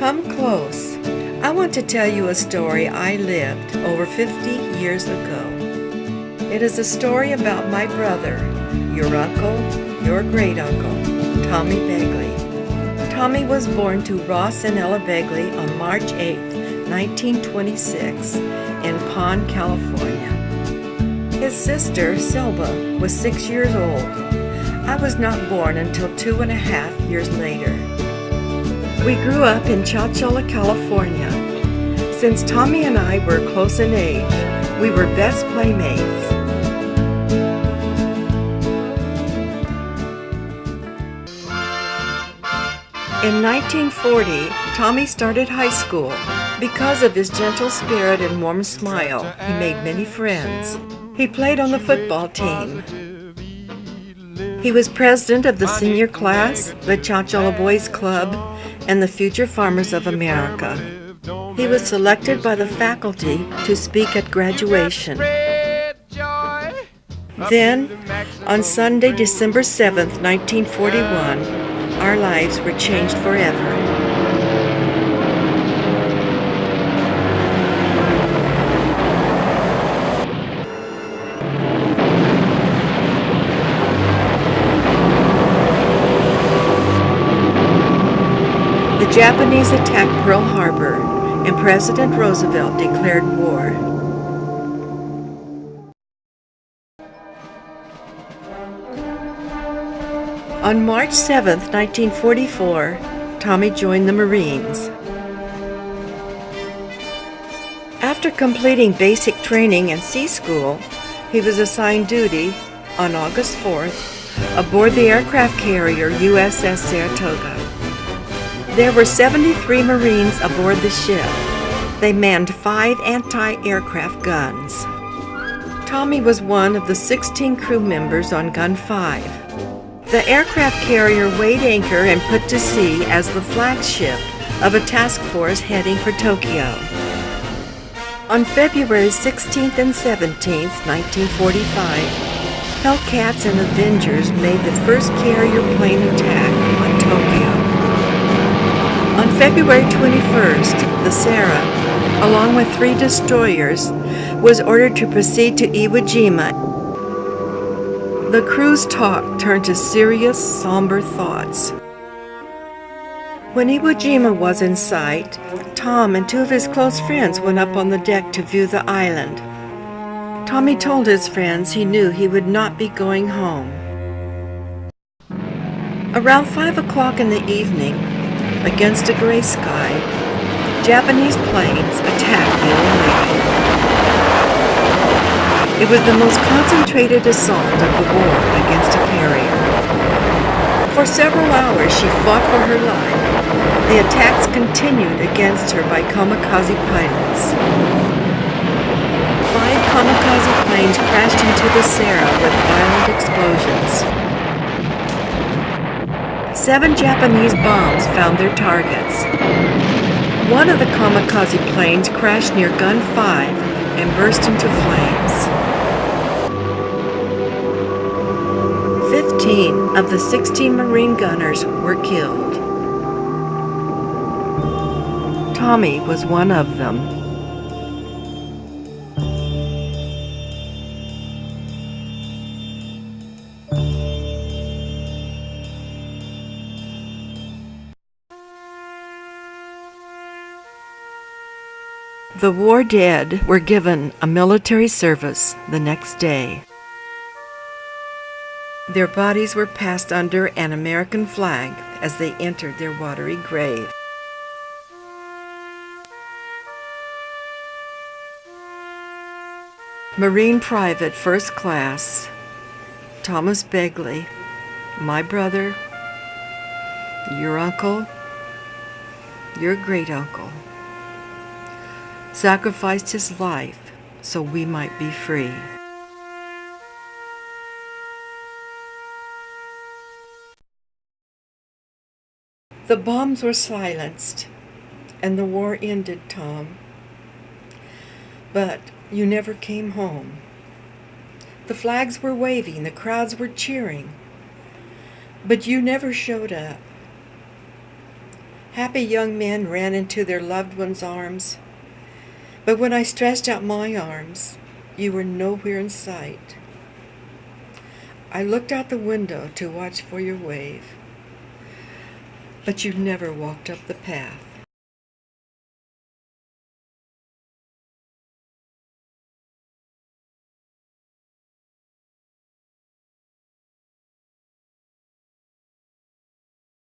Come close. I want to tell you a story I lived over 50 years ago. It is a story about my brother, your uncle, your great-uncle, Tommy Begley. Tommy was born to Ross and Ella Begley on March 8, 1926, in Pond, California. His sister, Selba, was 6 years old. I was not born until 2.5 years later. We grew up in Chowchilla, California. Since Tommy and I were close in age, we were best playmates. In 1940, Tommy started high school. Because of his gentle spirit and warm smile, he made many friends. He played on the football team. He was president of the senior class, the Chowchilla Boys Club, and the Future Farmers of America. He was selected by the faculty to speak at graduation. Then, on Sunday, December 7th, 1941, our lives were changed forever. The Japanese attacked Pearl Harbor, and President Roosevelt declared war. On March 7, 1944, Tommy joined the Marines. After completing basic training and sea school, he was assigned duty on August 4th aboard the aircraft carrier USS Saratoga. There were 73 Marines aboard the ship. They manned 5 anti-aircraft guns. Tommy was one of the 16 crew members on Gun 5. The aircraft carrier weighed anchor and put to sea as the flagship of a task force heading for Tokyo. On February 16th and 17th, 1945, Hellcats and Avengers made the first carrier plane attack on Tokyo. On February 21st, the Sarah, along with 3 destroyers, was ordered to proceed to Iwo Jima. The crew's talk turned to serious, somber thoughts. When Iwo Jima was in sight, Tom and 2 of his close friends went up on the deck to view the island. Tommy told his friends he knew he would not be going home. Around 5 o'clock in the evening, against a gray sky, Japanese planes attacked the old navy. It was the most concentrated assault of the war against a carrier. For several hours she fought for her life. The attacks continued against her by kamikaze pilots. 5 kamikaze planes crashed into the Sarah with violent explosions. 7 Japanese bombs found their targets. One of the kamikaze planes crashed near Gun 5 and burst into flames. 15 of the 16 Marine gunners were killed. Tommy was one of them. The war dead were given a military service the next day. Their bodies were passed under an American flag as they entered their watery grave. Marine Private First Class Thomas Begley, my brother, your uncle, your great-uncle, sacrificed his life so we might be free. The bombs were silenced, and the war ended, Tom. But you never came home. The flags were waving, the crowds were cheering, but you never showed up. Happy young men ran into their loved ones' arms. But when I stretched out my arms, you were nowhere in sight. I looked out the window to watch for your wave, but you never walked up the path.